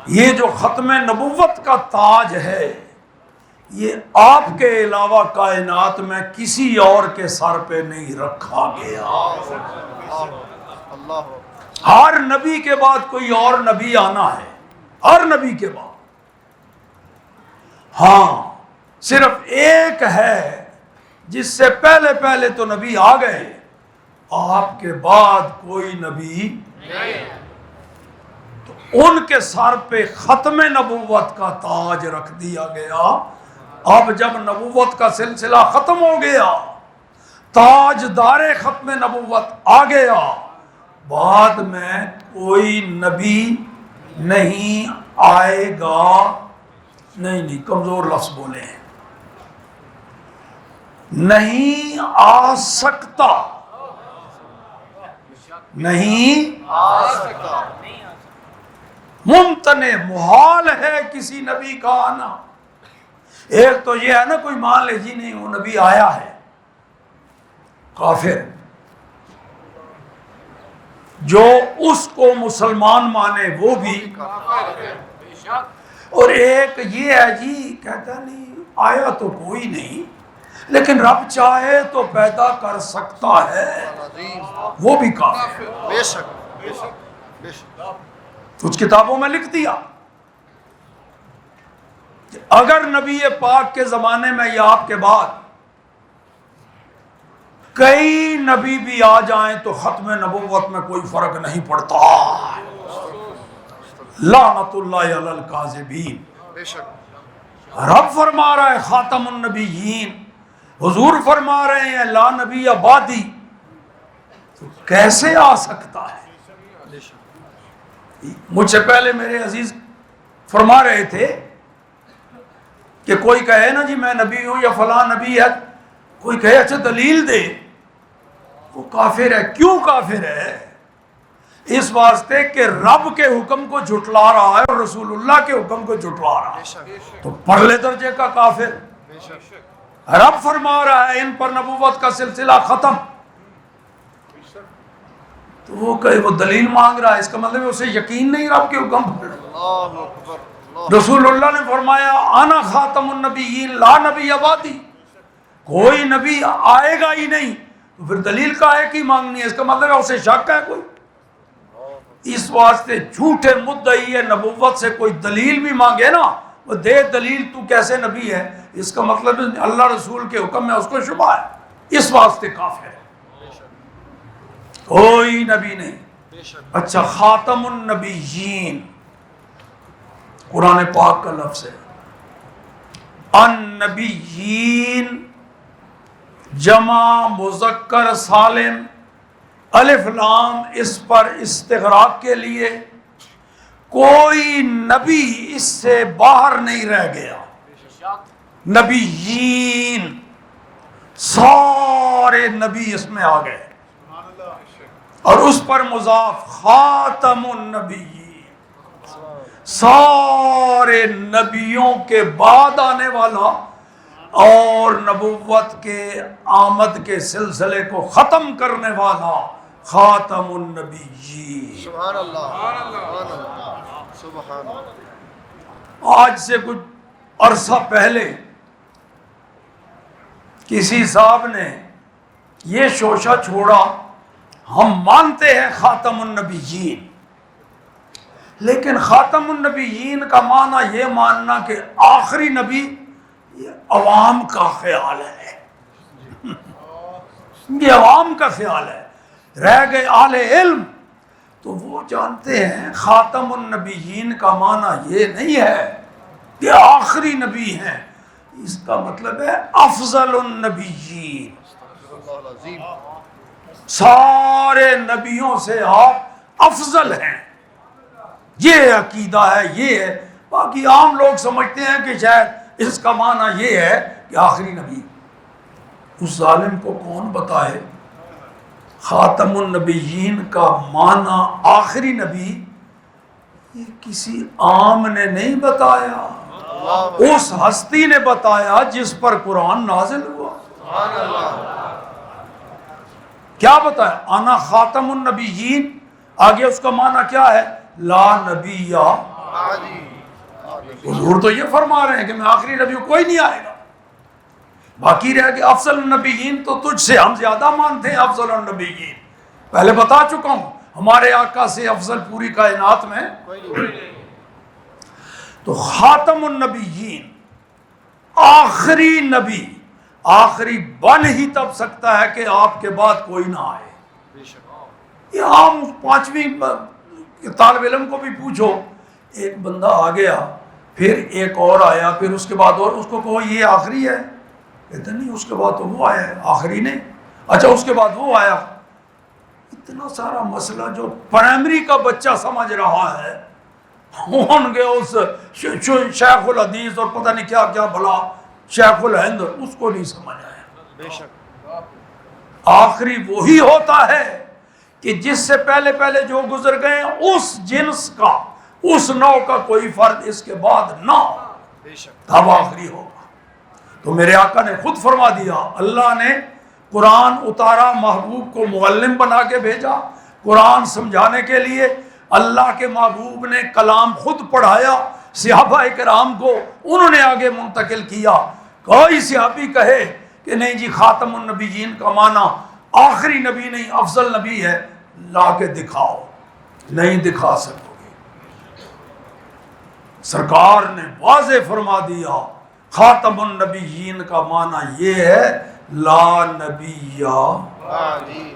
یہ جو ختم نبوت کا تاج ہے یہ آپ کے علاوہ کائنات میں کسی اور کے سر پہ نہیں رکھا گیا۔ ہر نبی کے بعد کوئی اور نبی آنا ہے، ہر نبی کے بعد۔ ہاں صرف ایک ہے جس سے پہلے پہلے تو نبی آ گئے، آپ کے بعد کوئی نبی نہیں، تو ان کے سر پہ ختم نبوت کا تاج رکھ دیا گیا۔ اب جب نبوت کا سلسلہ ختم ہو گیا، تاج دار ختم نبوت آ گیا، بعد میں کوئی نبی نہیں آئے گا۔ نہیں کمزور لفظ بولے ہیں، نہیں آ سکتا، نہیں آ سکتا، ممتنع محال ہے کسی نبی کا آنا۔ ایک تو یہ ہے نا کوئی مان لے جی نہیں وہ نبی آیا ہے، کافر، جو اس کو مسلمان مانے وہ بھی، اور ایک یہ ہے جی کہتا نہیں آیا تو کوئی نہیں لیکن رب چاہے تو پیدا کر سکتا ہے، وہ بھی کافر۔ بے شک بے شک بے شک۔ کچھ کتابوں میں لکھ دیا کہ اگر نبی پاک کے زمانے میں یا آپ کے بعد کئی نبی بھی آ جائیں تو ختم نبوت میں کوئی فرق نہیں پڑتا۔ لعنت اللہ علی الکاذبین۔ بے شک۔ رب فرما رہا ہے خاتم النبیین، حضور فرما رہے ہیں لا نبی بعدی، تو کیسے آ سکتا ہے؟ مجھ سے پہلے میرے عزیز فرما رہے تھے کہ کوئی کہے نا جی میں نبی ہوں یا فلاں نبی ہے، کوئی کہے اچھا دلیل دے، وہ کافر ہے۔ کیوں کافر ہے؟ اس واسطے کہ رب کے حکم کو جھٹلا رہا ہے اور رسول اللہ کے حکم کو جھٹلا رہا ہے، تو پرلے درجے کا کافر۔ رب فرما رہا ہے ان پر نبوت کا سلسلہ ختم، تو وہ کہے وہ دلیل مانگ رہا ہے، اس کا مطلب ہے اسے یقین نہیں رب کے حکم پر۔ اللہ اکبر۔ رسول اللہ نے فرمایا انا خاتم النبیین لا نبی بعدی، کوئی نبی آئے گا ہی نہیں، تو پھر دلیل کاہے کی مانگنی ہے؟ اس کا مطلب ہے اسے شک ہے کوئی۔ اس واسطے جھوٹے مدعی نبوت سے کوئی دلیل بھی مانگے نا، وہ دے دلیل تو کیسے نبی ہے، اس کا مطلب اللہ رسول کے حکم میں اس کو شبہ ہے، اس واسطے کافر ہے، کوئی نبی نہیں۔ اچھا خاتم النبیین قرآن پاک کا لفظ ہے، النبیین جمع مذکر سالم، الف لام اس پر استغراق کے لیے، کوئی نبی اس سے باہر نہیں رہ گیا۔ نبیین سارے نبی اس میں آ گئے، اور اس پر مضاف خاتم النبیین، سارے نبیوں کے بعد آنے والا اور نبوت کے آمد کے سلسلے کو ختم کرنے والا خاتم النبیین۔ سبحان اللہ سبحان اللہ سبحان اللہ۔ آج سے کچھ عرصہ پہلے کسی صاحب نے یہ شوشہ چھوڑا، ہم مانتے ہیں خاتم النبیین، لیکن خاتم النبیین کا معنی یہ ماننا کہ آخری نبی، یہ عوام کا خیال ہے، یہ عوام کا خیال ہے۔ رہ گئے اہل علم تو وہ جانتے ہیں خاتم النبیین کا معنی یہ نہیں ہے کہ آخری نبی ہیں، اس کا مطلب ہے افضل النبیین، سارے نبیوں سے آپ افضل ہیں، یہ عقیدہ ہے، یہ ہے۔ باقی عام لوگ سمجھتے ہیں کہ شاید اس کا معنی یہ ہے کہ آخری نبی۔ اس ظالم کو کون بتائے خاتم النبیین کا معنی آخری نبی؟ یہ کسی عام نے نہیں بتایا، اس ہستی نے بتایا جس پر قرآن نازل ہوا۔ کیا بتایا؟ انا خاتم النبیین، آگے اس کا معنی کیا ہے؟ لا نبی بعدی حضور تو یہ فرما رہے ہیں کہ میں آخری نبی ہوں، کوئی نہیں آئے گا. باقی رہ کہ افضل النبیین تو تجھ سے ہم زیادہ مانتے ہیں افضل النبیین. پہلے بتا چکا ہوں ہمارے آقا سے افضل پوری کائنات میں. کوئی نہیں. تو خاتم النبیین آخری نبی آخری بن ہی تب سکتا ہے کہ آپ کے بعد کوئی نہ آئے. بے شک. یہ عام 5ویں طالب علم کو بھی پوچھو، ایک بندہ آ گیا پھر ایک اور آیا پھر اس کے بعد اور، اس کو کہو یہ آخری ہے، کہتے نہیں اس کے بعد تو وہ آیا ہے، آخری نہیں. اچھا اس کے بعد وہ آیا. اتنا سارا مسئلہ جو پرائمری کا بچہ سمجھ رہا ہے، ہوں گے اس شیخ الحدیث اور پتہ نہیں کیا کیا بھلا شیخ الہند، اس کو نہیں سمجھ آیا. بے شک. آخری وہی ہوتا ہے کہ جس سے پہلے پہلے جو گزر گئے اس جنس کا اس نوع کا کوئی فرد اس کے بعد نہ ہو، بے شک. تب آخری ہوگا. تو میرے آقا نے خود فرما دیا، اللہ نے قرآن اتارا، محبوب کو معلم بنا کے بھیجا قرآن سمجھانے کے لیے. اللہ کے محبوب نے کلام خود پڑھایا صحابہ کرام کو، انہوں نے آگے منتقل کیا. کوئی صحابی کہے کہ نہیں جی خاتم النبیین کا معنی آخری نبی نہیں افضل نبی ہے، لا کے دکھاؤ، نہیں دکھا سکو گے. سرکار نے واضح فرما دیا خاتم النبیین کا معنی یہ ہے لا نبی بعدی.